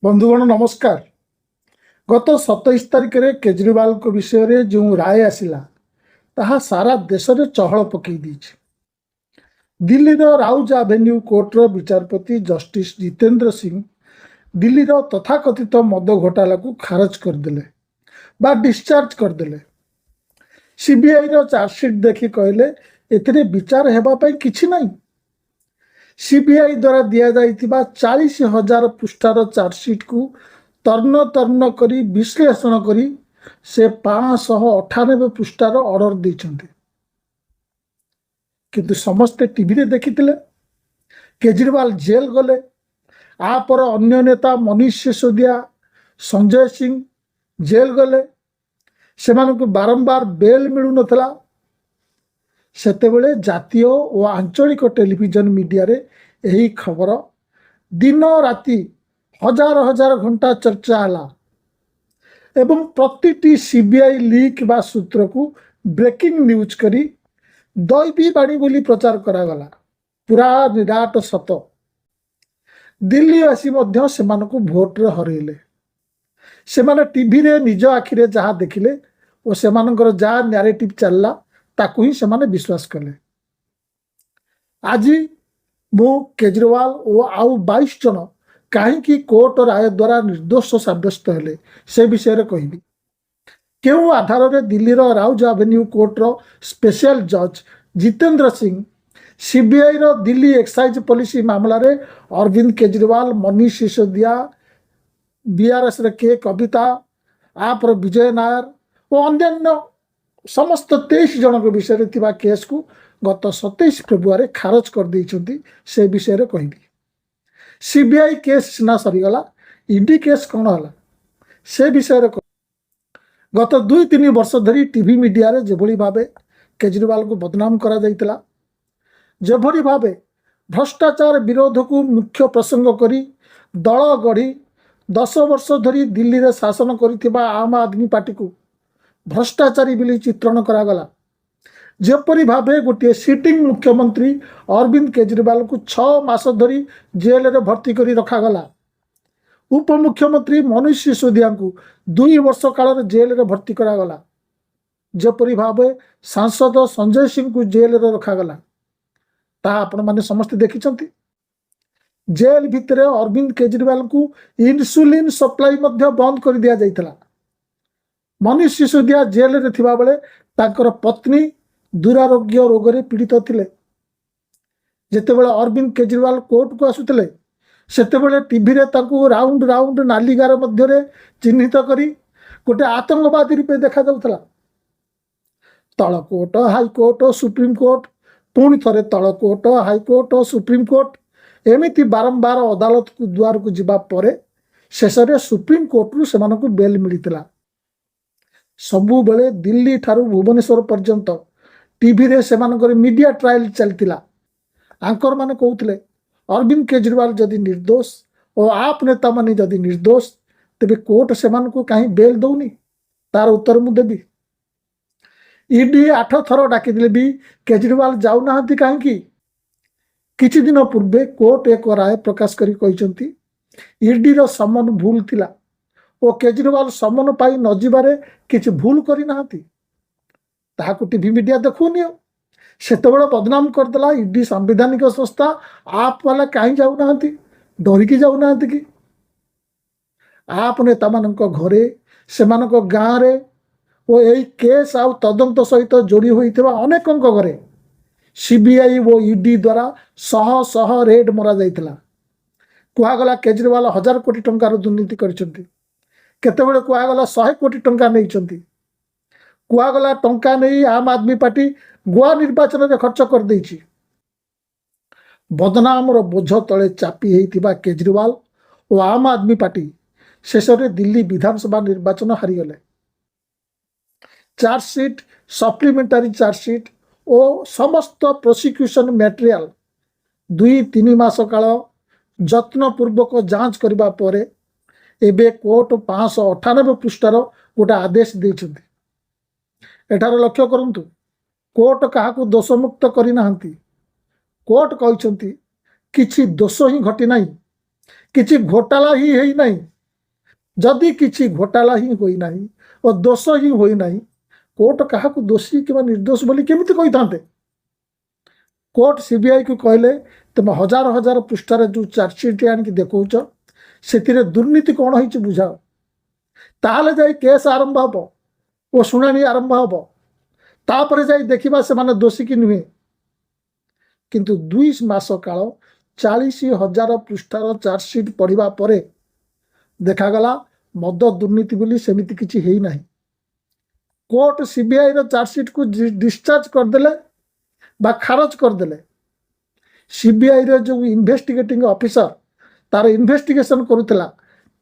बंधुगण नमस्कार। गत 27 तारिख में केजरीवाल को विषय रे जो राय आसिला ताहा सारा देश में चहल पकई दीछि। दिल्ली राउज एवेन्यू कोर्टर विचारपति जस्टिस जितेंद्र सिंह दिल्ली तथाकथित मद घोटाला को खारज करदेले बा डिस्चार्ज करदेले। सीबीआई चार्जसीट देखि कहले एथिरे विचार हेबापई किछि नाही। सीबीआई द्वारा दिया जाइतिबा 40,000 पृष्ठार चार्जसीट को तर्ण तर्ण करी विश्लेषण करी से 598 पृष्ठार ऑर्डर देइछन्ते। किंतु समस्ते टीवी रे देखिथिले केजरीवाल जेल गले। आपर अन्य नेता मनीष सिसोदिया संजय सिंह जेल गले। सेमानकु बारंबार बेल मिलु नथला। सेतेबेले जातीय और आंचलिक टेलीविजन मीडिया रे यही खबर दिन राति हजार हजार घंटा चर्चा हला एवं प्रतिटी सीबीआई लीक बा सूत्र को ब्रेकिंग न्यूज करी दैवी बाणी बोली प्रचार करागला। पूरा निराट सत। दिल्लीवासी मध्य सेमानकु भोट रे हरैले। सेमाने टीवी रे निज आखिरे जहाँ देखिले और सेमानकर जहाँ नैरेटिव चलला ताकू ही सेमाने विश्वास कले। आज मु केजरीवाल और आउ 22 जन कहीं कोर्ट राय द्वारा निर्दोष साब्यस्त हेले से विषय रे कहबी। क्यों आधार रे दिल्ली राउज एवेन्यू कोर्टर स्पेशल जज Jitendra Singh CBI Delhi excise policy मामला रे अरविंद केजरीवाल मनीष सिसोदिया बीआरएस रे के कविता आप विजय नायर और अन्य समस्त 23 जन विषय रे थिबा केस को गत 27 फेब्रुआरी खारज कर देइछन्ती से विषय रे कहबी। सीबीआई केस सिना सरीगला। ईडी केस कौन हला से विषय रे गत 2-3 वर्ष धरी टीवी मीडिया रे जेभली भावे केजरीवाल को बदनाम करा जाइतला, जेभली भावे भ्रष्टाचार विरोध को मुख्य प्रसंग करी दल गढ़ी 10 वर्ष धरी दिल्ली रे शासन करिथिबा आम आदमी पार्टी को भ्रष्टाचारी बोली चित्रण करागला। जेपरी भावे गोटे सिटिंग मुख्यमंत्री अरविंद केजरीवाल को 6 मास धरी जेल रे भर्ती करी रखागला। उपमुख्यमंत्री मनीष सिसोदिया को 2 वर्ष काल जेल रे भर्ती करागला। जेपरी भावे सांसद संजय सिंह को जेल रे रखागला ता आपण माने समस्त देखिछन्ती। जेल भितरे अरविंद केजरीवाल को इन्सुलिन सप्लाई मध्य बंद कर दिया जाइतला। मनीष सिसोदिया जेल रे थिबा बेले ताकर पत्नी दुरारोग्य रोग रे पीड़ित थिले। जेतेबेले अरविंद केजरीवाल कोर्ट को आसुतले सेतेबेले टीवी रे ताकू राउंड राउंड नालीगार मध्य रे चिन्हित करी गोटे आतंकवादी रूपे देखा जाउतला। तल court high court supreme court पुणी थरे तल court high court supreme court एमिति बारंबार अदालत को द्वार को जिबा परे शेष रे सुप्रीम कोर्ट रु सेमानकु बेल मिलितला। सबु बेले दिल्ली ठारू भुवनेश्वर पर्यंत टीवी रे सेमानकर मीडिया ट्रायल चलतिला। आंकर माने कहउतले अरविंद केजरीवाल जदि निर्दोष और आप नेता माने जदि निर्दोष तेबे कोर्ट सेमानकु काहे बेल दउनी। तार उत्तर मु देबी। ईडी 8 थर डाकी दिले भी केजरीवाल जाउ नाहंती काहेकि। किछि दिन पूर्वे कोर्ट एक राय प्रकाश करी कहिसंती ईडी रो समन भूल थिला और केजरीवाल समन पाई न जिबारे किछि भूल करी नाहंती। ताहाकु टीवी मीडिया देखुनी सेतेबेले बदनाम करदेला। ईडी संवैधानिक संस्था आप वाला कहीं जाऊ नाहंती डरिकी जाऊ नाहंती कि आप नेता मानक घरे सेमानक गाँ रे ओ एई केस आउ तदंत सहित जोड़ी होइथिबा अनेकंक घरे सीबीआई और ईडी द्वारा शह शह रेड मरा जाइतला। कुहागला केजरीवाल 1000 कोटी टंकार दुर्नीति करिसंती। केतेबेले कुहागला 100 कोटी टंका नैचंती। कुहागला टंका नहीं आम आदमी पार्टी गोवा निर्वाचन में खर्च कर देइछि। बदनाम रो बोझ तले चापी हेइतिबा केजरीवाल और आम आदमी पार्टी शेष में दिल्ली विधानसभा निर्वाचन हारिगले। चार्जसीट सप्लीमेंटारी चार्जसीट और समस्त प्रोसिक्यूशन मटेरियल 2-3 मास काल जत्नपूर्वक जांच करबा परे एबे कोर्ट 598 पृष्ठार गोटे आदेश देइछन्ती। एठार लक्ष्य करंतु कोर्ट काहाकू दोषमुक्त करी नाहंती। कोर्ट कहिसंती किछि दोष ही घटी नाही, किछि घोटाला ही हेई नाही। जदि किसी घोटाला ही होई नहीं और दोष ही होई नहीं कोर्ट क्या दोषी कि निर्दोष बोली केमिति कही था कोर्ट सीबीआई को कहले तुम हजार हजार पृष्ठार जो चार्जसीट आनिक देखौच से दुर्नीति कौन हो बुझाओ ताहले जाई केस आरंभ हम और शुणाणी आरंभ हम तापर जाई देखा से माने दोषी कि नुहे किंतु 2 मास काल 40,000 पृष्ठार चार्जसीट पढ़ा पर देखागला मद दुर्नीति बोली सेमिति किछि हेई नाही कोर्ट सीबीआई रो चार्जसीट को डिस्चार्ज करदेले बा खारज करदेले सीबीआई रो जो इन्वेस्टिगेटिंग ऑफिसर तार इन्वेस्टिगेशन करुला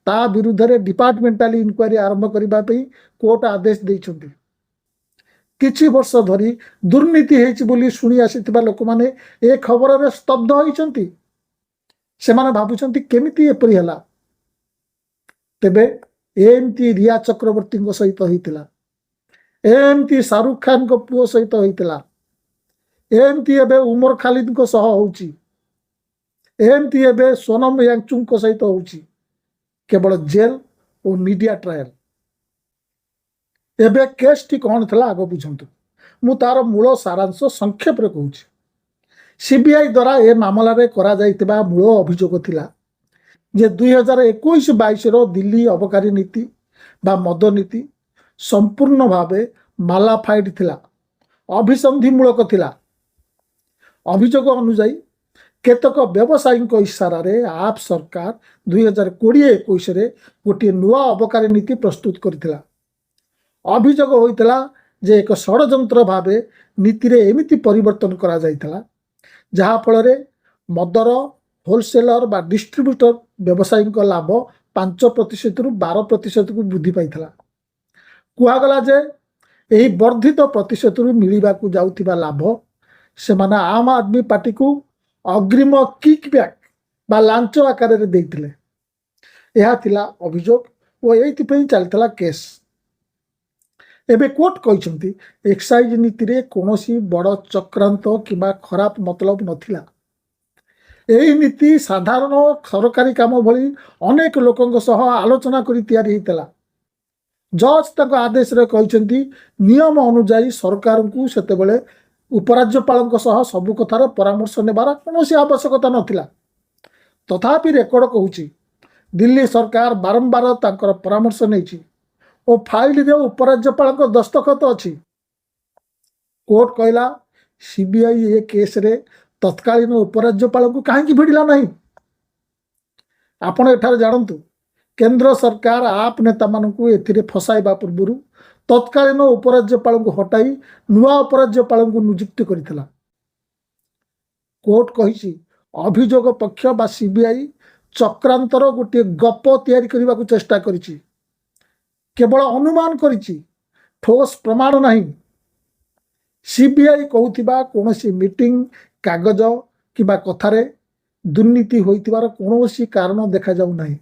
ता विरुद्ध रे डिपार्टमेंटाल इनक्वारी आरंभ करबा पई कोर्ट आदेश दैछन्ति किछि वर्ष धरी दुर्नीति हेछि बोली सुनी आसीथिबा लोक माने ए खबर रे स्तब्ध होइछन्ति से माने भाबुछन्ति केमिति एपरि हला तेबे एमती रिया चक्रवर्ती सहित होइतिला एमती शाहरुख खान को पुओ सहित होइतिला एमती एबे उमर खालिद को सह होउची एमती एबे सोनम यांगचुंग को सहित होउची केवल जेल और मीडिया ट्रायल एबे केस टी कौन थला आगो बुझंतु मु तार मूल सारांश संक्षेप रे कहूची सीबीआई द्वारा ए मामला रे करा जाइतिबा मूल अभियोग थिला जे 2021-22 रो दिल्ली अबकारी नीति बा मद नीति संपूर्ण भावे मालाफाइड थिला अभिसंधिमूलक थिला अभियोग अनुसार केतक व्यवसायी इशारा रे आप सरकार 2020-21 रे गोटे नुआ अबकारी नीति प्रस्तुत करथिला अभियोग होइतला जे एक षडयंत्र भावे नीति रे एमिति परिवर्तन करा जाइतला जहा फल रे मदर होलसेलर बा डिस्ट्रीब्यूटर व्यवसायी लाभ 5% रु 12% को वृद्धि पाइथिला कुआगला जे यही वर्धित प्रतिशत रु मिलवा को जाउथिबा लाभ से माने आम आदमी पार्टी को अग्रिम किकबैक बा लांच आकार रे देइथिले यह थिला अभियोग ओ एथि पई चलतला केस एबे कोर्ट कहिसंती एक्साइज नीति रे कोनोसी बड़ चक्रांत किबा खराब मतलब नथिला यही नीति साधारण सरकारी काम भली अनेक लोकंक सह आलोचना करी तैयारी हेतला जज तक आदेश रे कहिसंती नियम अनुसार सरकार को सेतेबेले उपराज्यपाल सह सबु कथार परामर्श नेबार कोनोसी आवश्यकता नथिला तथापि रेकर्ड कहूची दिल्ली सरकार बारंबार तांकर परामर्श नेछि ओ फाइल रे उपराज्यपाल दस्तखत अछि कोर्ट कहला सीबीआई ए केस रे तत्कालीन उपराज्यपाल को कहीं भिड़ला नहीं आपण एठार जानतु केंद्र सरकार आप नेता मानू एथिरे फसाइबा पूर्व तत्कालीन उपराज्यपाल को हटाई नुआ उपराज्यपाल को नियुक्त करथिला कोर्ट कहिछि अभियोग पक्ष बा सीबीआई चक्रांतर गोटे गप तैयारी करबा को चेष्टा करिछि केवल अनुमान करिछि ठोस प्रमाण नहीं सीबीआई कहूथिबा कोनोसी मीटिंग कागज किबा कथारे दुर्नीति होइतिबार कोनोसी कारण देखा जाउ नाही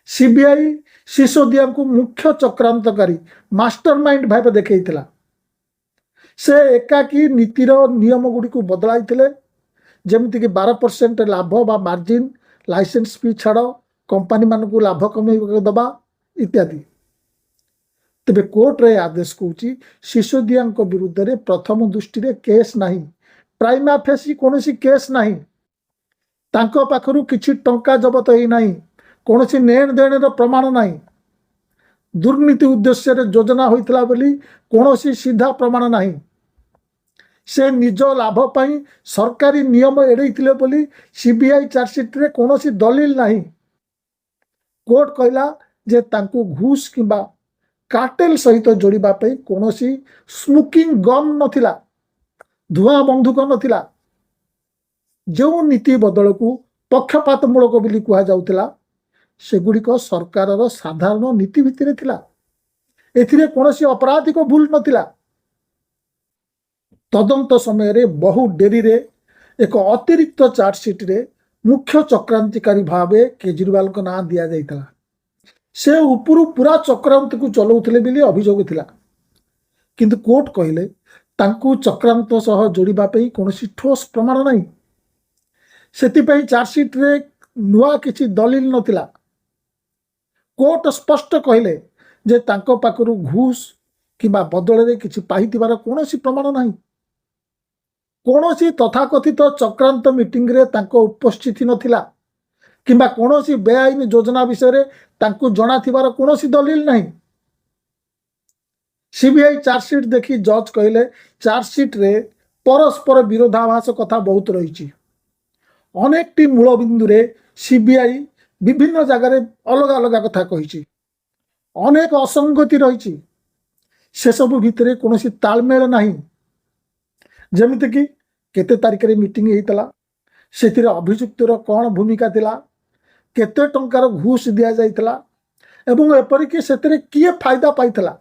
सीबीआई सिसोदिया को मुख्य चक्रांतकारी मास्टरमाइंड भाव देखैतिला से एकाकी नीतिर नियम गुडी को बदलाइथिले जेमिति कि 12% लाभ बा मार्जिन लाइसेंस फी छाड़ कंपनी मान को लाभ कमे दबा इत्यादि तेबे कोर्ट रे आदेश कहूची सिसोदिया विरुद्ध रे प्रथम दृष्टि रे केस नहीं प्राइमा फेसी कोनोसी केस नहीं तांको पाखरु किछि टंका जबत होई नहीं कोनोसी लेन देन रो प्रमाण नहीं दुर्नीति उद्देश्य रे योजना होइतला बोली कोनोसी सीधा प्रमाण नहीं से निज लाभ पाई सरकारी नियम एड़ैथिले बोली सीबीआई चार्जशीट रे कोनोसी दलील नहीं कोर्ट कहला जे तांको घूस किबा कार्टेल सहित जोड़िबा पई कोनोसी स्मोकिंग गन नथिला धुआं बंधुक नथिला जो नीति बदल को पक्षपातमूलक बोली कहा जाउतिला सेगुड़िक सरकार साधारण नीति भितर थिला एथिरे कोनोसी अपराधिक भूल नथिला तदंत समय रे बहु डेरी रे एक अतिरिक्त चार्जशीट रे मुख्य चक्रांतिकारी भावे केजरीवाल को नाम दिया जाइतला से उपरु पूरा चक्रांत को चलाउथिले बिली अभियोग थिला किंतु कोर्ट कहले तांकु चक्रांत सह जोड़िबा पई कोनोसी ठोस प्रमाण नहीं सेति पई चार्जशीट रे नुआ किछि दलील नथिला କୋର୍ଟ ସ୍ପଷ୍ଟ କହିଲେ ଯେ ତାଙ୍କ ପାଖରୁ ଘୁଷ କିମ୍ବା ବଦଳରେ କିଛି ପାଇଥିବାର କୌଣସି ପ୍ରମାଣ ନାହିଁ। କୌଣସି ତଥାକଥିତ ଚକ୍ରାନ୍ତ ମିଟିଂରେ ତାଙ୍କ ଉପସ୍ଥିତି ନଥିଲା କିମ୍ବା କୌଣସି ବେଆଇନ ଯୋଜନା ବିଷୟରେ ତାଙ୍କୁ ଜଣାଥିବାର କୌଣସି ଦଲିଲ ନାହିଁ। ସିବିଆଇ ଚାର୍ଜସିଟ୍ ଦେଖି ଜଜ୍ କହିଲେ ଚାର୍ଜସିଟ୍ରେ ପରସ୍ପର ବିରୋଧାଭାସ କଥା ବହୁତ ରହିଛି। ଅନେକଟି ମୂଳ ବିନ୍ଦୁରେ ସିବିଆଇ ବିଭିନ୍ନ ଜାଗାରେ ଅଲଗା ଅଲଗା କଥା କହିଛି। ଅନେକ ଅସଙ୍ଗତି ରହିଛି। ସେସବୁ ଭିତରେ କୌଣସି ତାଳମେଳ ନାହିଁ। ଯେମିତିକି କେତେ ତାରିଖରେ ମିଟିଂ ହେଇଥିଲା, ସେଥିରେ ଅଭିଯୁକ୍ତର କ'ଣ ଭୂମିକା ଥିଲା, କେତେ ଟଙ୍କାର ଘୁଷ ଦିଆଯାଇଥିଲା ଏବଂ ଏପରିକି ସେଥିରେ କିଏ ଫାଇଦା ପାଇଥିଲା,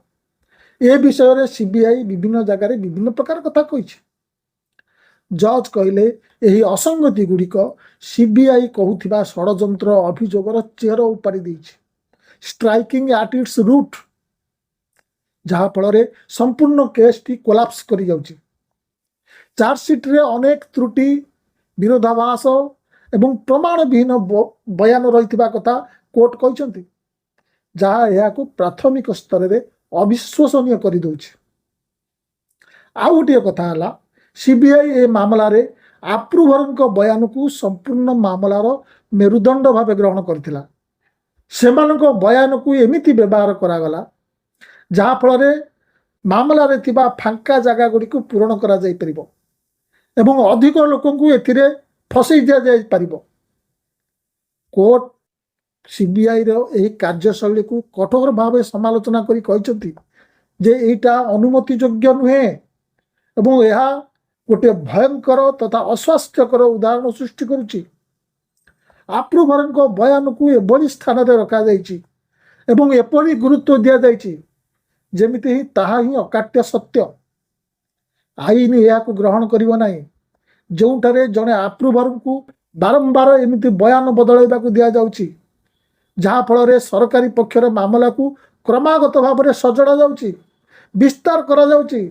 ଏ ବିଷୟରେ ସିବିଆଇ ବିଭିନ୍ନ ଜାଗାରେ ବିଭିନ୍ନ ପ୍ରକାର କଥା କହିଛି। ଜଜ୍ କହିଲେ ଏହି ଅସଙ୍ଗତି ଗୁଡ଼ିକ ସିବିଆଇ କହୁଥିବା ଷଡ଼ଯନ୍ତ୍ର ଅଭିଯୋଗର ଚେର ଉପାଡ଼ି ଦେଇଛି, ଷ୍ଟ୍ରାଇକିଂ ଆଟ୍ ଇଟ୍ସ ରୁଟ୍, ଯାହାଫଳରେ ସମ୍ପୂର୍ଣ୍ଣ କେସ୍ଟି କୋଲାପ୍ସ କରିଯାଉଛି। ଚାର୍ଜସିଟ୍ରେ ଅନେକ ତ୍ରୁଟି, ବିରୋଧାଭାସ ଏବଂ ପ୍ରମାଣବିହୀନ ବୟାନ ରହିଥିବା କଥା କୋର୍ଟ କହିଛନ୍ତି, ଯାହା ଏହାକୁ ପ୍ରାଥମିକ ସ୍ତରରେ ଅବିଶ୍ୱସନୀୟ କରିଦେଉଛି। ଆଉ ଗୋଟିଏ କଥା ହେଲା, ସିବିଆଇ ଏ ମାମଲାରେ ଆପ୍ରୁଭରଙ୍କ ବୟାନକୁ ସମ୍ପୂର୍ଣ୍ଣ ମାମଲାର ମେରୁଦଣ୍ଡ ଭାବେ ଗ୍ରହଣ କରିଥିଲା। ସେମାନଙ୍କ ବୟାନକୁ ଏମିତି ବ୍ୟବହାର କରାଗଲା ଯାହାଫଳରେ ମାମଲାରେ ଥିବା ଫାଙ୍କା ଜାଗା ଗୁଡ଼ିକୁ ପୂରଣ କରାଯାଇପାରିବ ଏବଂ ଅଧିକ ଲୋକଙ୍କୁ ଏଥିରେ ଫସେଇ ଦିଆଯାଇପାରିବ। କୋର୍ଟ ସିବିଆଇର ଏହି କାର୍ଯ୍ୟଶୈଳୀକୁ କଠୋର ଭାବେ ସମାଲୋଚନା କରି କହିଛନ୍ତି ଯେ ଏଇଟା ଅନୁମତିଯୋଗ୍ୟ ନୁହେଁ ଏବଂ ଏହା ଗୋଟିଏ ଭୟଙ୍କର ତଥା ଅସ୍ୱାସ୍ଥ୍ୟକର ଉଦାହରଣ ସୃଷ୍ଟି କରୁଛି। ଆପ୍ରୁଭରଙ୍କ ବୟାନକୁ ଏଭଳି ସ୍ଥାନରେ ରଖାଯାଇଛି ଏବଂ ଏପରି ଗୁରୁତ୍ୱ ଦିଆଯାଇଛି ଯେମିତି ତାହା ହିଁ ଅକାଟ୍ୟ ସତ୍ୟ। ଆଇନ ଏହାକୁ ଗ୍ରହଣ କରିବ ନାହିଁ, ଯେଉଁଠାରେ ଜଣେ ଆପ୍ରୁଭରଙ୍କୁ ବାରମ୍ବାର ଏମିତି ବୟାନ ବଦଳାଇବାକୁ ଦିଆଯାଉଛି, ଯାହାଫଳରେ ସରକାରୀ ପକ୍ଷର ମାମଲାକୁ କ୍ରମାଗତ ଭାବରେ ସଜଡ଼ା ଯାଉଛି, ବିସ୍ତାର କରାଯାଉଛି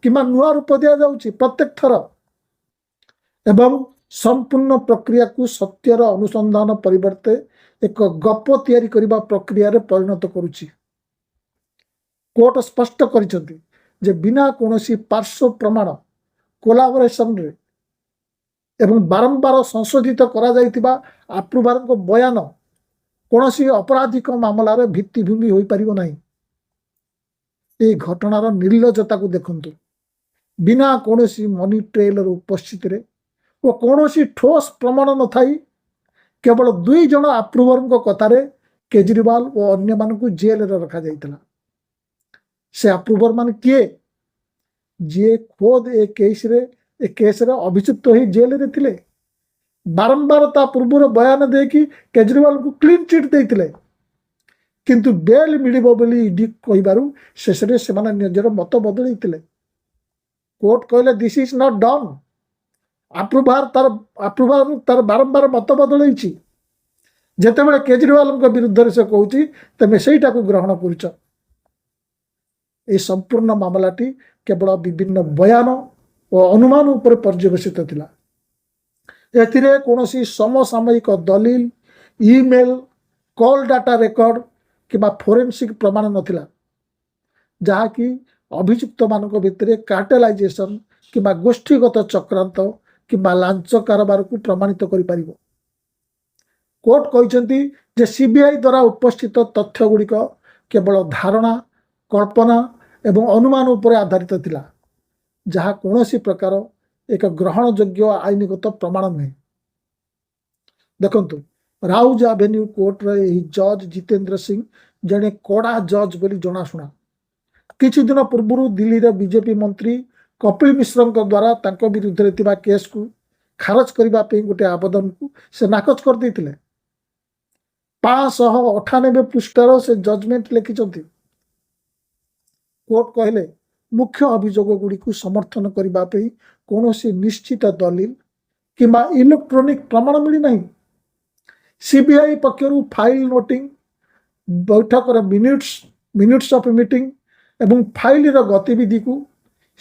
କିମ୍ବା ନୂଆ ରୂପ ଦିଆଯାଉଛି ପ୍ରତ୍ୟେକ ଥର ଏବଂ ସମ୍ପୂର୍ଣ୍ଣ ପ୍ରକ୍ରିୟାକୁ ସତ୍ୟର ଅନୁସନ୍ଧାନ ପରିବର୍ତ୍ତେ ଏକ ଗପ ତିଆରି କରିବା ପ୍ରକ୍ରିୟାରେ ପରିଣତ କରୁଛି। କୋର୍ଟ ସ୍ପଷ୍ଟ କରିଛନ୍ତି ଯେ ବିନା କୌଣସି ପାର୍ଶ୍ୱ ପ୍ରମାଣ, କୋଲାବୋରେସନରେ ଏବଂ ବାରମ୍ବାର ସଂଶୋଧିତ କରାଯାଇଥିବା ଆପ୍ରୁଭରଙ୍କ ବୟାନ କୌଣସି ଅପରାଧିକ ମାମଲାର ଭିତ୍ତିଭୂମି ହୋଇପାରିବ ନାହିଁ। ଏହି ଘଟଣାର ନିର୍ଲଜ୍ଜତାକୁ ଦେଖନ୍ତୁ। ବିନା କୌଣସି ମନି ଟ୍ରେଲର ଉପସ୍ଥିତିରେ ଓ କୌଣସି ଠୋସ୍ ପ୍ରମାଣ ନଥାଇ କେବଳ 2 ଜଣ ଆପ୍ରୁଭରଙ୍କ କଥାରେ କେଜରିୱାଲ ଓ ଅନ୍ୟମାନଙ୍କୁ ଜେଲରେ ରଖାଯାଇଥିଲା। ସେ ଆପ୍ରୁଭର ମାନେ କିଏ? ଯିଏ ଖୋଦ ଏ କେସରେ ଅଭିଯୁକ୍ତ ହୋଇ ଜେଲରେ ଥିଲେ, ବାରମ୍ବାର ତା ପୂର୍ବରୁ ବୟାନ ଦେଇକି କେଜରିୱାଲଙ୍କୁ କ୍ଲିନ୍ ଚିଟ୍ ଦେଇଥିଲେ, କିନ୍ତୁ ବେଲ୍ ମିଳିବ ବୋଲି ଇଡି କହିବାରୁ ଶେଷରେ ସେମାନେ ନିଜର ମତ ବଦଳାଇଥିଲେ। କୋର୍ଟ କହିଲେ ଦିସ୍ ଇଜ୍ ନଟ୍ ଡନ୍। ଆପ୍ରୁଭର ତାର ବାରମ୍ବାର ମତ ବଦଳାଇଛି। ଯେତେବେଳେ କେଜରିୱାଲଙ୍କ ବିରୁଦ୍ଧରେ ସେ କହୁଛି ତମେ ସେଇଟାକୁ ଗ୍ରହଣ କରୁଛ। ଏହି ସମ୍ପୂର୍ଣ୍ଣ ମାମଲାଟି କେବଳ ବିଭିନ୍ନ ବୟାନ ଓ ଅନୁମାନ ଉପରେ ପର୍ଯ୍ୟବେସିତ ଥିଲା। ଏଥିରେ କୌଣସି ସମସାମୟିକ ଦଲିଲ, ଇମେଲ, କଲ୍ ଡାଟା ରେକର୍ଡ କିମ୍ବା ଫୋରେନ୍ସିକ୍ ପ୍ରମାଣ ନଥିଲା, ଯାହାକି ଅଭିଯୁକ୍ତମାନଙ୍କ ଭିତରେ କାର୍ଟେଲାଇଜେସନ କିମ୍ବା ଗୋଷ୍ଠୀଗତ ଚକ୍ରାନ୍ତ କିମ୍ବା ଲାଞ୍ଚ କାରବାରକୁ ପ୍ରମାଣିତ କରିପାରିବ। କୋର୍ଟ କହିଛନ୍ତି ଯେ ସିବିଆଇ ଦ୍ୱାରା ଉପସ୍ଥିତ ତଥ୍ୟ ଗୁଡ଼ିକ କେବଳ ଧାରଣା, କଳ୍ପନା ଏବଂ ଅନୁମାନ ଉପରେ ଆଧାରିତ ଥିଲା, ଯାହା କୌଣସି ପ୍ରକାର ଏକ ଗ୍ରହଣଯୋଗ୍ୟ ଆଇନଗତ ପ୍ରମାଣ ନୁହେଁ। ଦେଖନ୍ତୁ, ରାଉଜ ଆଭେନ୍ୟୁ କୋର୍ଟର ଏହି ଜଜ୍ ଜିତେନ୍ଦ୍ର ସିଂ ଜଣେ କଡ଼ା ଜଜ୍ ବୋଲି ଜଣାଶୁଣା। କିଛି ଦିନ ପୂର୍ବରୁ ଦିଲ୍ଲୀର ବିଜେପି ମନ୍ତ୍ରୀ କପିଲ ମିଶ୍ରଙ୍କ ଦ୍ୱାରା ତାଙ୍କ ବିରୁଦ୍ଧରେ ଥିବା କେସ୍କୁ ଖାରଜ କରିବା ପାଇଁ ଗୋଟିଏ ଆବେଦନକୁ ସେ ନାକଚ କରିଦେଇଥିଲେ। 598 ପୃଷ୍ଠାର ସେ ଜଜମେଣ୍ଟ ଲେଖିଛନ୍ତି। କୋର୍ଟ କହିଲେ ମୁଖ୍ୟ ଅଭିଯୋଗ ଗୁଡ଼ିକୁ ସମର୍ଥନ କରିବା ପାଇଁ କୌଣସି ନିଶ୍ଚିତ ଦଲିଲ କିମ୍ବା ଇଲେକ୍ଟ୍ରୋନିକ ପ୍ରମାଣ ମିଳିନାହିଁ। ସିବିଆଇ ପକ୍ଷରୁ ଫାଇଲ ନୋଟିଂ, ବୈଠକର ମିନିଟ୍ସ ଅଫ୍ ମିଟିଂ ଏବଂ ଫାଇଲର ଗତିବିଧିକୁ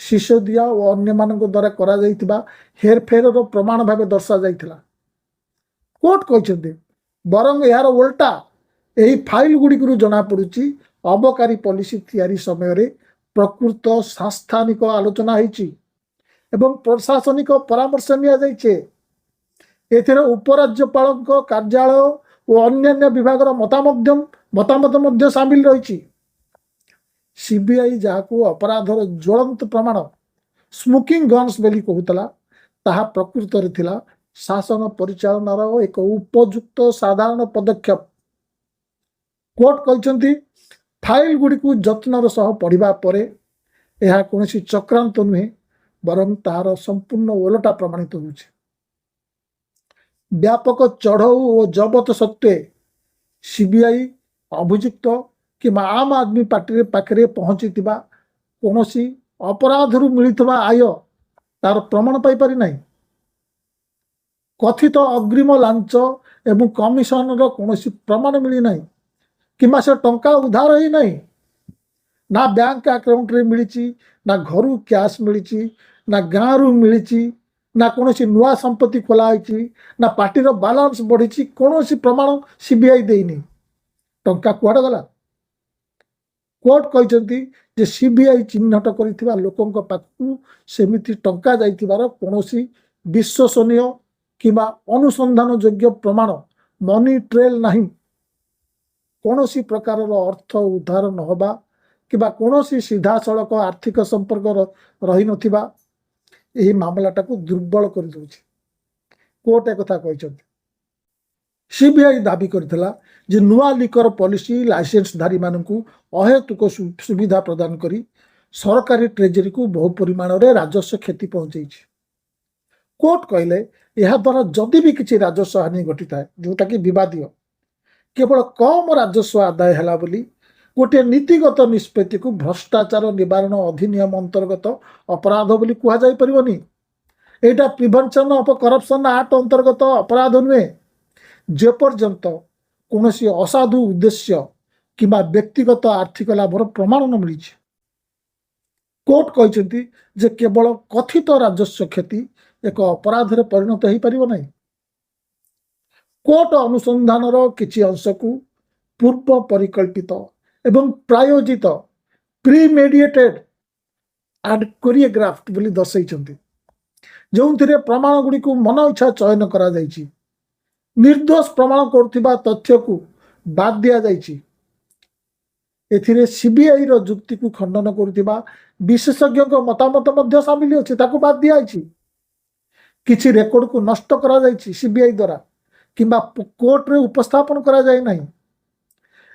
ସିସୋଦିଆ ଓ ଅନ୍ୟମାନଙ୍କ ଦ୍ୱାରା କରାଯାଇଥିବା ହେରଫେରର ପ୍ରମାଣ ଭାବେ ଦର୍ଶାଯାଇଥିଲା। କୋର୍ଟ କହିଛନ୍ତି ବରଂ ଏହାର ଓଲଟା ଏହି ଫାଇଲ ଗୁଡ଼ିକରୁ ଜଣାପଡ଼ୁଛି ଅବକାରୀ ପଲିସି ତିଆରି ସମୟରେ ପ୍ରକୃତ ସାଂସ୍ଥାନିକ ଆଲୋଚନା ହୋଇଛି ଏବଂ ପ୍ରଶାସନିକ ପରାମର୍ଶ ନିଆଯାଇଛି। ଏଥିରେ ଉପରାଜ୍ୟପାଳଙ୍କ କାର୍ଯ୍ୟାଳୟ ଓ ଅନ୍ୟାନ୍ୟ ବିଭାଗର ମତାମତ ମଧ୍ୟ ସାମିଲ ରହିଛି। ସିବିଆଇ ଯାହାକୁ ଅପରାଧର ଜ୍ୱଳନ୍ତ ପ୍ରମାଣ ସ୍ମୋକିଂ ଗନ୍ସ ବୋଲି କହୁଥିଲା, ତାହା ପ୍ରକୃତରେ ଥିଲା ଶାସନ ପରିଚାଳନାର ଏକ ଉପଯୁକ୍ତ ସାଧାରଣ ପଦକ୍ଷେପ। କୋର୍ଟ କହିଛନ୍ତି ଫାଇଲ ଗୁଡ଼ିକୁ ଯତ୍ନର ସହ ପଢ଼ିବା ପରେ ଏହା କୌଣସି ଚକ୍ରାନ୍ତ ନୁହେଁ, ବରଂ ତାହାର ସମ୍ପୂର୍ଣ୍ଣ ଓଲଟା ପ୍ରମାଣିତ ହେଉଛି। ବ୍ୟାପକ ଚଢ଼ଉ ଓ ଜବତ ସତ୍ତ୍ୱେ ସିବିଆଇ ଅଭିଯୁକ୍ତ କିମ୍ବା ଆମ୍ ଆଦମୀ ପାଖରେ ପହଞ୍ଚିଥିବା କୌଣସି ଅପରାଧରୁ ମିଳିଥିବା ଆୟ ତାର ପ୍ରମାଣ ପାଇପାରି ନାହିଁ। କଥିତ ଅଗ୍ରିମ ଲାଞ୍ଚ ଏବଂ କମିଶନର କୌଣସି ପ୍ରମାଣ ମିଳିନାହିଁ କିମ୍ବା ସେ ଟଙ୍କା ଉଦ୍ଧାର ହେଇନାହିଁ। ନା ବ୍ୟାଙ୍କ ଆକାଉଣ୍ଟରେ ମିଳିଛି, ନା ଘରୁ କ୍ୟାସ୍ ମିଳିଛି, ନା ଗାଁରୁ ମିଳିଛି, ନା କୌଣସି ନୂଆ ସମ୍ପତ୍ତି ଖୋଲା ହେଇଛି, ନା ପାର୍ଟିର ବାଲାନ୍ସ ବଢ଼ିଛି। କୌଣସି ପ୍ରମାଣ ସିବିଆଇ ଦେଇନି। ଟଙ୍କା କୁଆଡ଼େ ଗଲା? କୋର୍ଟ କହିଛନ୍ତି ଯେ ସିବିଆଇ ଚିହ୍ନଟ କରିଥିବା ଲୋକଙ୍କ ପାଖକୁ ସେମିତି ଟଙ୍କା ଯାଇଥିବାର କୌଣସି ବିଶ୍ୱସନୀୟ କିମ୍ବା ଅନୁସନ୍ଧାନ ଯୋଗ୍ୟ ପ୍ରମାଣ ମନି ଟ୍ରେଲ ନାହିଁ। କୌଣସି ପ୍ରକାରର ଅର୍ଥ ଉଦ୍ଧାର ନହେବା କିମ୍ବା କୌଣସି ସିଧାସଳଖ ଆର୍ଥିକ ସମ୍ପର୍କ ରହିନଥିବା ଏହି ମାମଲାଟାକୁ ଦୁର୍ବଳ କରିଦେଉଛି। କୋର୍ଟ ଏକଥା କହିଛନ୍ତି। ସିବିଆଇ ଦାବି କରିଥିଲା ଯେ ନୂଆ ଲିକର ପଲିସି ଲାଇସେନ୍ସଧାରୀମାନଙ୍କୁ ଅହେତୁକ ସୁବିଧା ପ୍ରଦାନ କରି ସରକାରୀ ଟ୍ରେଜେରୀକୁ ବହୁ ପରିମାଣରେ ରାଜସ୍ୱ କ୍ଷତି ପହଞ୍ଚାଇଛି। କୋର୍ଟ କହିଲେ ଏହାଦ୍ୱାରା ଯଦି ବି କିଛି ରାଜସ୍ୱ ହାନି ଘଟିଥାଏ, ଯେଉଁଟାକି ବିବାଦୀୟ, କେବଳ କମ୍ ରାଜସ୍ୱ ଆଦାୟ ହେଲା ବୋଲି ଗୋଟିଏ ନୀତିଗତ ନିଷ୍ପତ୍ତିକୁ ଭ୍ରଷ୍ଟାଚାର ନିବାରଣ ଅଧିନିୟମ ଅନ୍ତର୍ଗତ ଅପରାଧ ବୋଲି କୁହାଯାଇପାରିବନି। ଏଇଟା ପ୍ରିଭେନ୍ସନ୍ ଅଫ୍ କରପ୍ସନ୍ ଆକ୍ଟ ଅନ୍ତର୍ଗତ ଅପରାଧ ନୁହେଁ, ଯେପର୍ଯ୍ୟନ୍ତ କୌଣସି ଅସାଧୁ ଉଦ୍ଦେଶ୍ୟ କିମ୍ବା ବ୍ୟକ୍ତିଗତ ଆର୍ଥିକ ଲାଭର ପ୍ରମାଣ ନ ମିଳିଛି। କୋର୍ଟ କହିଛନ୍ତି ଯେ କେବଳ କଥିତ ରାଜସ୍ୱ କ୍ଷତି ଏକ ଅପରାଧରେ ପରିଣତ ହୋଇପାରିବ ନାହିଁ। କୋର୍ଟ ଅନୁସନ୍ଧାନର କିଛି ଅଂଶକୁ ପୂର୍ବ ପରିକଳ୍ପିତ ଏବଂ ପ୍ରାୟୋଜିତ ପ୍ରିମେଡିଏଟେଡ୍ ଆଣ୍ଡ କୋରିଓଗ୍ରାଫ୍ଡ ବୋଲି ଦର୍ଶାଇଛନ୍ତି, ଯେଉଁଥିରେ ପ୍ରମାଣ ଗୁଡ଼ିକୁ ମନ ଇଚ୍ଛା ଚୟନ କରାଯାଇଛି। ନିର୍ଦ୍ଦୋଷ ପ୍ରମାଣ କରୁଥିବା ତଥ୍ୟକୁ ବାଦ ଦିଆଯାଇଛି। ଏଥିରେ ସିବିଆଇର ଯୁକ୍ତିକୁ ଖଣ୍ଡନ କରୁଥିବା ବିଶେଷଜ୍ଞଙ୍କ ମତାମତ ମଧ୍ୟ ସାମିଲ ଅଛି, ତାକୁ ବାଦ ଦିଆଯାଇଛି। କିଛି ରେକର୍ଡକୁ ନଷ୍ଟ କରାଯାଇଛି ସିବିଆଇ ଦ୍ୱାରା କିମ୍ବା କୋର୍ଟରେ ଉପସ୍ଥାପନ କରାଯାଇ ନାହିଁ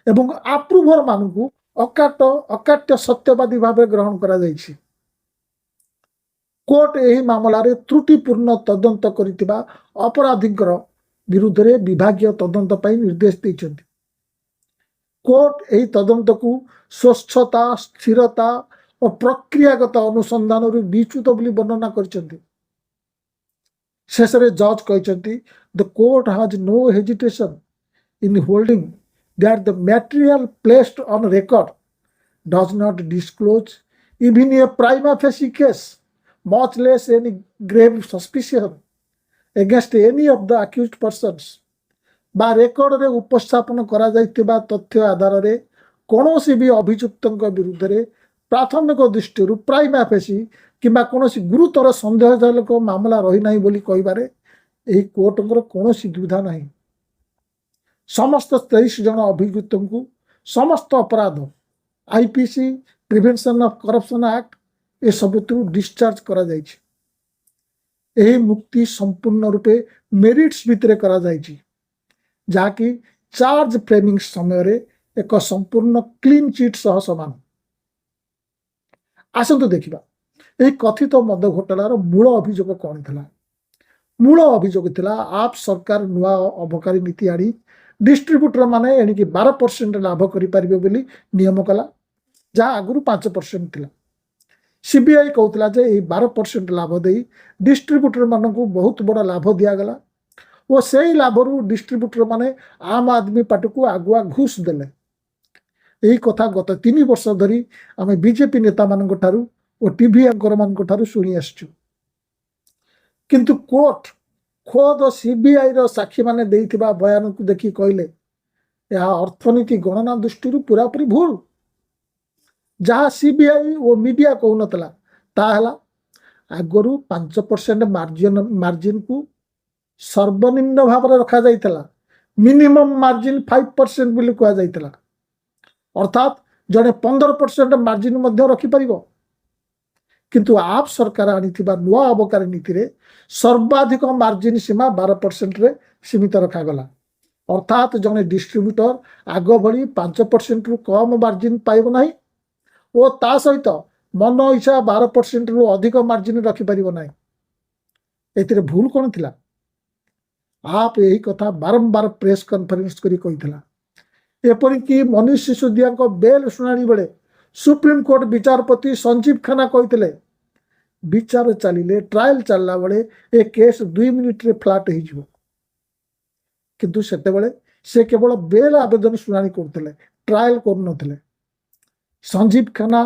ଏବଂ ଆପ୍ରୁଭର ମାନଙ୍କୁ ଅକାଟ୍ୟ ସତ୍ୟବାଦୀ ଭାବେ ଗ୍ରହଣ କରାଯାଇଛି। କୋର୍ଟ ଏହି ମାମଲାରେ ତ୍ରୁଟିପୂର୍ଣ୍ଣ ତଦନ୍ତ କରିଥିବା ଅପରାଧୀଙ୍କର ବିରୁଦ୍ଧରେ ବିଭାଗୀୟ ତଦନ୍ତ ପାଇଁ ନିର୍ଦ୍ଦେଶ ଦେଇଛନ୍ତି। କୋର୍ଟ ଏହି ତଦନ୍ତକୁ ସ୍ୱଚ୍ଛତା, ସ୍ଥିରତା ଓ ପ୍ରକ୍ରିୟାଗତ ଅନୁସନ୍ଧାନରୁ ବିଚ୍ୟୁତ ବୋଲି ବର୍ଣ୍ଣନା କରିଛନ୍ତି। ଶେଷରେ ଜଜ୍ କହିଛନ୍ତି the court has no hesitation in holding that the material placed on record does not disclose even a prima facie case, much less any grave suspicion against any of the accused persons। ବା ରେକର୍ଡରେ ଉପସ୍ଥାପନ କରାଯାଇଥିବା ତଥ୍ୟ ଆଧାରରେ କୌଣସି ବି ଅଭିଯୁକ୍ତଙ୍କ ବିରୁଦ୍ଧରେ ପ୍ରାଥମିକ ଦୃଷ୍ଟିରୁ ପ୍ରାଇମା ଫେସି କିମ୍ବା କୌଣସି ଗୁରୁତର ସନ୍ଦେହଜନକ ମାମଲା ରହିନାହିଁ ବୋଲି କହିବାରେ ଏହି କୋର୍ଟଙ୍କର କୌଣସି ଦ୍ୱିଧା ନାହିଁ। ସମସ୍ତ 23 ଜଣ ଅଭିଯୁକ୍ତଙ୍କୁ ସମସ୍ତ ଅପରାଧ IPC, prevention of corruption act ଏସବୁଥିରୁ ଡିସଚାର୍ଜ କରାଯାଇଛି। ଏହି ମୁକ୍ତି ସମ୍ପୂର୍ଣ୍ଣ ରୂପେ ମେରିଟ୍ସ ଭିତରେ କରାଯାଇଛି, ଯାହାକି ଚାର୍ଜ ଫ୍ରେମିଂ ସମୟରେ ଏକ ସମ୍ପୂର୍ଣ୍ଣ କ୍ଲିନ୍ ଚିଟ୍ ସହ ସମାନ। ଆସନ୍ତୁ ଦେଖିବା ଏହି କଥିତ ମଦ ଘୋଟାଲାର ମୂଳ ଅଭିଯୋଗ କ'ଣ ଥିଲା। ମୂଳ ଅଭିଯୋଗ ଥିଲା ଆପ୍ ସରକାର ନୂଆ ଅବକାରୀ ନୀତି ଆଣି ଡିଷ୍ଟ୍ରିବ୍ୟୁଟର ମାନେ ଏଣିକି 12% ଲାଭ କରିପାରିବେ ବୋଲି ନିୟମ କଲା, ଯାହା ଆଗରୁ 5% ଥିଲା। ସିବିଆଇ କହୁଥିଲା ଯେ ଏହି 12% ଲାଭ ଦେଇ ଡିଷ୍ଟ୍ରିବ୍ୟୁଟର ମାନଙ୍କୁ ବହୁତ ବଡ଼ ଲାଭ ଦିଆଗଲା ଓ ସେହି ଲାଭରୁ ଡିଷ୍ଟ୍ରିବ୍ୟୁଟର ମାନେ ଆମ୍ ଆଦମୀ ପାର୍ଟିକୁ ଆଗୁଆ ଘୁଷ ଦେଲେ। ଏହି କଥା ଗତ 3 ବର୍ଷ ଧରି ଆମେ ବିଜେପି ନେତାମାନଙ୍କ ଠାରୁ ଓ ଟିଭି ଆଙ୍କରମାନଙ୍କ ଠାରୁ ଶୁଣି ଆସିଛୁ। କିନ୍ତୁ କୋର୍ଟ ଖୋଦ ସିବିଆଇର ସାକ୍ଷୀମାନେ ଦେଇଥିବା ବୟାନକୁ ଦେଖି କହିଲେ यह अर्थनीति गणना दृष्टि पूरापूरी भूल। जहाँ सीबीआई और मीडिया कहून ताला आगु 5% मार्जिन को सर्वनिम्न भाव में रखा जाइतला, मिनिमम मार्जिन 5% बोली कह जाइतला। अर्थात जड़े 15% मार्जिन मध्य रखिपर, किंतु आप सरकार आनिथिबा नुआ अबकारी नीति रे सर्वाधिक मार्जिन सीमा 12% रे सीमित रखागला। अर्थात जड़े डिस्ट्रीब्यूटर आग भली 5% रु कम मार्जिन पाइब नहीं और ता सहित मन इच्छा 12% रु अधिक मार्जिन रखिपर ना। एथिरे भूल कौन थिला? आप यही कथा बारंबार प्रेस कॉन्फ्रेंस करी कहितला। एपरिकी मनीष सिसोदिया बेल शुणाणी बेले सुप्रीम कोर्ट विचारपति संजीव खन्ना कहते विचार चलिले ट्रायल चलला बेले ए केस 2 मिनिट रे फ्लाट हो, किंतु सेते बेले से केवल बेल आवेदन शुणाणी करते, ट्रायल कर। संजीव खन्ना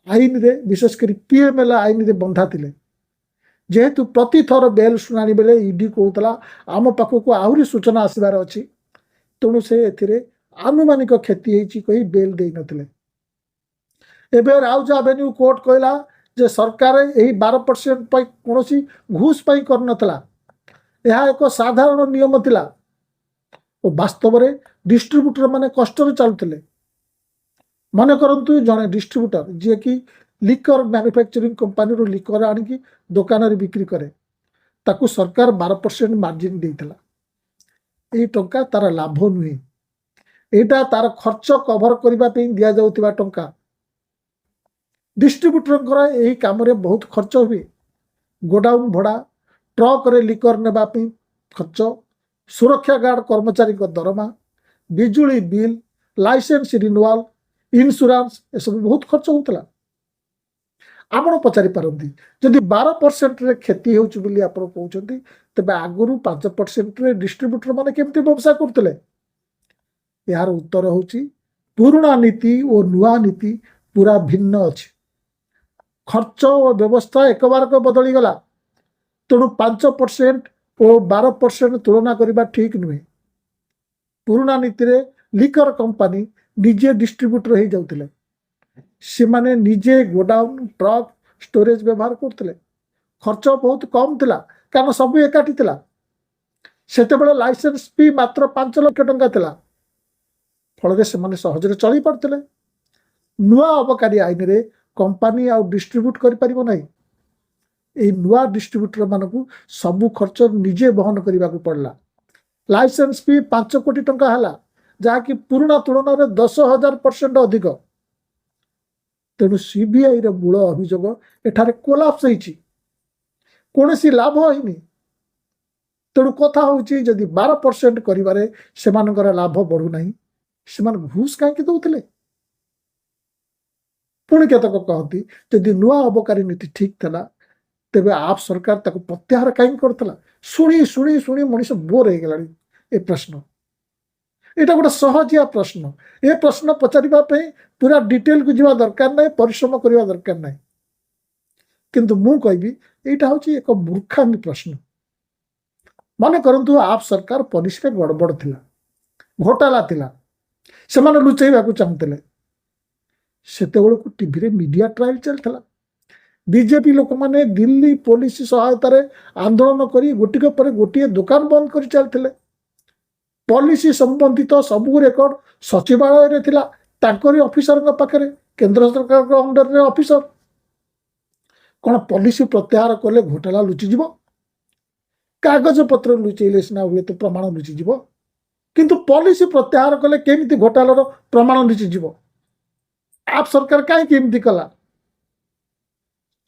आईन रे विशेषकर पीएमएल आईन रे बंधा थिले। जेहेतु प्रति थर बेल शुणाणी बेले ईडी कहूला आम पाखक आहरी सूचना आसबार अच्छी, तेणु से एथिरे आनुमानिक क्षति होती कही बेल दे नथिले। एबे राउज एवेन्यू कोर्ट कहला जे सरकार यही 12% कौन घूस कर नथला, यह एक साधारण नियम थिला और वास्तव में डिस्ट्रीब्यूटर माने कष्ट चलुले। मन करंतु जड़े डिस्ट्रीब्यूटर जी कि लिकर मैन्युफैक्चरिंग कंपनी रो लिकर आनिकी दुकान रे बिक्री करे, ताकू सरकार 12% मार्जिन देइतला। एई टंका तार लाभ नुहे, एटा तार खर्च कभर करबा पे दिया जाउतिबा टंका। डिस्ट्रीब्यूटर यही काम रे बहुत खर्च हुए, गोडाउन भड़ा, ट्रक रे लिकर नेबा पे खर्च, सुरक्षा गार्ड कर्मचारी को दरमा, बिजुली बिल, लाइसेंस रिन्यूअल, इन्शुरांस ए सब बहुत खर्च होता। आपण पचारि पारती जदि 12% रे क्षति होउछ बोली आपण कहउछंती, तबे आगुरु 5% रे डिस्ट्रीब्यूटर माने केमती व्यवसाय करतले? यार उत्तर होउची पुराना नीति और नुआ नीति पूरा भिन्न अछि। खर्च और व्यवस्था एक बार को बदली गला, तेणु 5% और 12% तुलना करबा ठीक नुहे। पुराना नीति रे लिकर कंपनी निजे डिस्ट्रीब्यूटर हो जाउतिले, से माने निजे गोडाउन ट्रक स्टोरेज व्यवहार करते। खर्च बहुत कम थिला कारण सब एकाठी थिला। सेते बेले लाइसेंस फी मात्र 5 लाख टंका थिला, फल से माने सहजरे चली पड़ते। नुआ अबकारी आईन रे कंपनी आ डिस्ट्रीब्यूट करि परिबो नै। ए नुआ डिस्ट्रीब्यूटर मानकू सबु खर्च निजे बहन करबा को पड़ला। लाइसेंस फी 5 कोटी टंका हला, जहा कि पुराना तुलन में 10,000% अधिक। तेणु सीबीआई रे मूल अभियोग एठारे कोलाप्स होईची, कोनोसी लाभ होइनी। तेणु कथा होची जदि 12% करिबारे सेमानकर लाभ बढ़ू नाही, सेमान घूस काहे दउथिले? पुणी केतक कहती जदि नुआ अबकारी नीति ठीक थला, तेबे आप सरकार ताको प्रत्याहार काहे करथला? शुणी शुणी शुणी मनीष बोर हो गलानी। ए प्रश्न एटा गोटे सहजिया प्रश्न। ए प्रश्न पचारिबा पे पूरा डिटेल को जीवा दरकार नहीं, परिश्रम करबा दरकार नहीं। किंतु मु कहबी एटा होची एक मूर्खामी प्रश्न। माने करंतु आप सरकार पुलिस रे गड़बड़ थिला, घोटाला थिला, से माने लुचैबा को चाहतले। सेते बेले को टीवी रे मीडिया ट्रायल चलथला। बीजेपी लोक माने दिल्ली पुलिस सहायता रे आंदोलन करी गोटिक पर गोटिए दुकान बंद कर चलथिले। पॉलिसी संबंधित सबू रेकर्ड सचिवालय रे थिला, ताकरी ऑफिसर का पाखरे, केंद्र सरकार का अंडर रे ऑफिसर। कौन पॉलिसी प्रत्याहार कले घोटाला लुचि जीवो? कागज पत्र लुचैले सिना हुए तो प्रमाण लुचि जीवो, किंतु पॉलिसी प्रत्याहार कले केमिति घोटालार प्रमाण लुचि जीवो? आप सरकार काहे केमिति कला?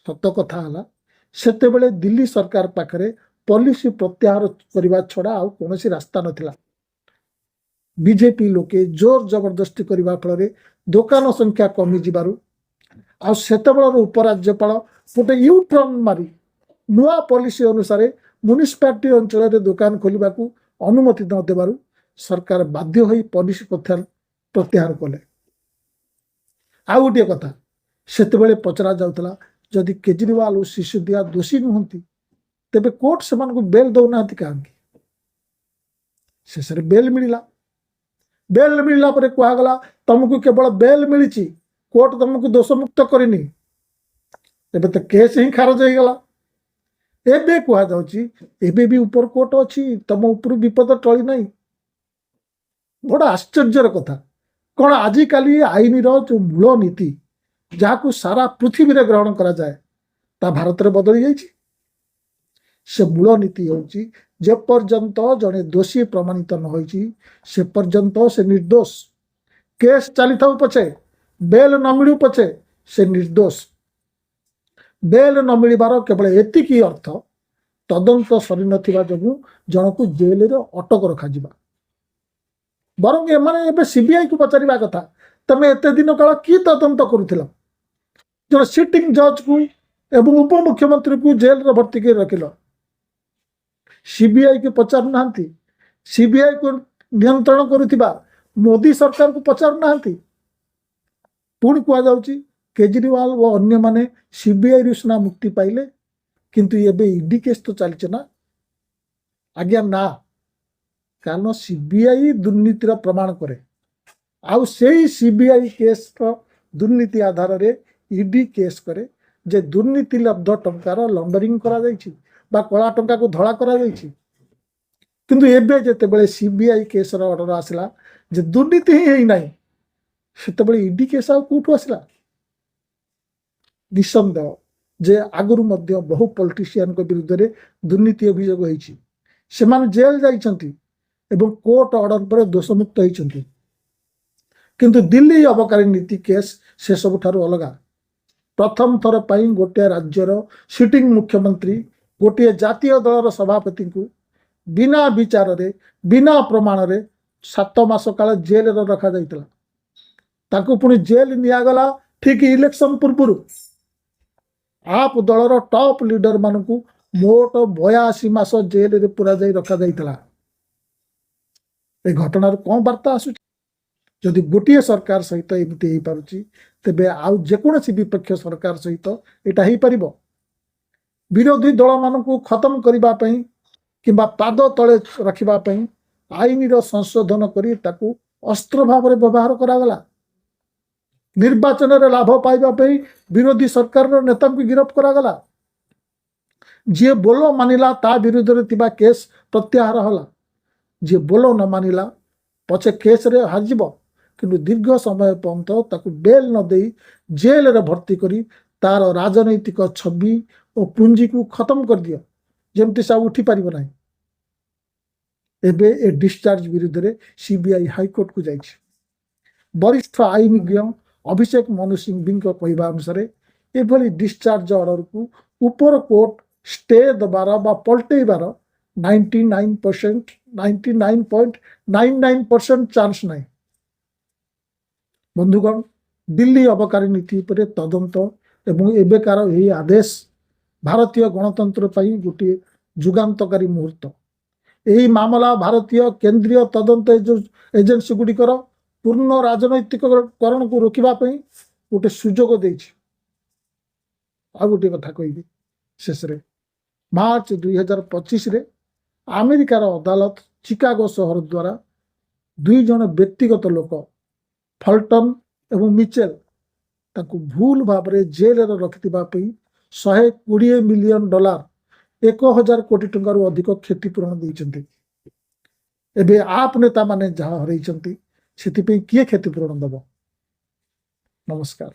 सत कथा हला सेते बेले दिल्ली सरकार पाखरे पॉलिसी प्रत्याहार करबा छड़ा आ कोनोसी रास्ता नथिला। बीजेपी लोके जोर जबरदस्ती करबा फल दुकान संख्या कमी जीवारु आ सेते बेलर उपराज्यपाल गोटे यू टर्न मारी नुआ पॉलिसी अनुसार म्युनिसिपालिटी अंचल रे दुकान खोलिबा को अनुमति न देबारु सरकार बाध्य होई पॉलिसी प्रत्याहार कले। आ गोटे कथा सेते बेले पचरा जाउतला जदि केजरीवाल और सिसोदिया दोषी नुहंती तेबे कोर्ट सेमान को बेल दौना काहे? शेष बेल मिला। बेल मिलला पर कहगला तुमको केवल बेल मिली, कोर्ट तुमको दोषमुक्त करनी, एबे तो केस ही खारज हो गला। एबे कहुच्छी एबे भी ऊपर कोर्ट अच्छी, तुम ऊपर विपद टली नहीं। बड़ा आश्चर्यर कथा कौन आजिकाली आईन जो मूल नीति जहाँ सारा पृथ्वी में ग्रहण करा जाए ता भारत में बदली जाइए। से मूल नीति होची जे पर्यंत जड़े दोषी प्रमाणित न होइची से पर्यंत से निर्दोष, केस चली था पछे बेल न मिलू पछे से निर्दोष। बेल न मिलबार केवल एतिकी अर्थ तदंत सरी नथिबा जोगु जनकु जेल रे अटक रखा जिबा। बरं एमाने सीबीआई को पचारिबा कथा तमे एते दिन काल की तदंत करुथिला, जन सिटिंग जज को एवं उप मुख्यमंत्री को जेल रे भर्ती कर रखिल, सीबीआई को पचार नाहंती, सीबीआई को नियंत्रण करुथिबा मोदी सरकार को पचार नाहंती। पुणी कह जाउची केजरीवाल व अन्य माने सीबीआई रु सिना मुक्ति पाइले किंतु एबे ईडी केस तो चलছে ना। आज्ञा ना, कारण सीबीआई दुर्नीतिर प्रमाण करे आउ सेही सीबीआई केस दुर्नीति आधार रे ईडी केस करे जे दुर्नीति लब्ध टंकार लंडरिंग करा जाइछि बा कला टंका को धड़ा करा जाइछि। किंतु एबे जेतेबेले सीबीआई केस रो ऑर्डर आसला जे दुर्नीति ही हेई नाही सेतेबेले ईडी केस आ कोठु आसला। निसंदेह जे आगुरु मध्य बहु पॉलिटिशियन को विरुद्ध रे दुर्नीति अभियोग होइछि, सेमान जेल जाइछंती एवं कोर्ट ऑर्डर पर दोषमुक्त होइछंती। किंतु दिल्ली अबकारी नीति केस से सबुठारु अलगा। प्रथम थर पाई गोटे राज्यर सिटिंग मुख्यमंत्री गोटे जातीय दलर सभापति को बिना विचार रे बिना प्रमाण रे 7 मास काल जेल रे रखा जाइतला। ताकू पुणी जेल नियागला ठीक इलेक्शन पूर्व। आप दलर टॉप लीडर मानकू मोट 82 मास जेल रे पूरा जाई रखा जाइतला। ए घटनार कौन वार्ता आसु जदि गोटे सरकार सहित एमती हो पारुची तेबे आउ जेकोसी विपक्ष सरकार सहित एटा हो पारिबो। विरोधी दल मानकू खत्म करिबा पई किंबा पाद तले रखिबा पई आईन रो संशोधन करी ताकू अस्त्र भाव में व्यवहार करागला। निर्वाचन रे लाभ पाइबा पई विरोधी सरकार रो नेता को गिरफ्त करागला। जे बोलो मानिला ता विरुद्ध रे तिबा केस प्रत्याहार होला। जे बोलो न मानिला पछे केस रे हारजिबो किंतु दीर्घ समय पर्यंत ताकू बेल न देई जेल रे भर्ती करी तार राजनैतिक छवि और पूंजी को खत्म कर दियो जेमती सा उठी पारिबो नाही। एबे ए डिस्चार्ज विरुद्ध रे सीबीआई हाईकोर्ट को जाइछि। वरिष्ठ आईनज्ञ अभिषेक मनु सिंघवी कहवा अनुसार एभली डिस्चार्ज ऑर्डर को ऊपर कोर्ट स्टे दबार बा पलटेबार 99.99% चांस नहीं। बंधुगण दिल्ली अबकारी नीति पर तदंत एवं एबेकार यही आदेश भारतीय गणतंत्र पाई गोटे जुगान्तकारी मुहूर्त। यही मामला भारतीय केंद्रीय तदंत एजेंसी गुड़िकर पूर्ण राजनैतिककरण को रोकवा गोटे सुजोग देछि। आ गोटे कथा कहबी शेष रे मार्च 2025 रे अमेरिकार अदालत चिकागो सहर द्वारा 2 जन व्यक्तिगत लोक फल्टन एवं मिचेल ताकू भूल भाव रे जेल रे रखिथिबा पई $120 मिलियन 1000 कोटी टंका रु अधिक क्षतिपूरण देइछन्ती। एबे आप नेता माने जहाँ हरैछन्ती सेति पे किए क्षतिपूरण दबो। नमस्कार।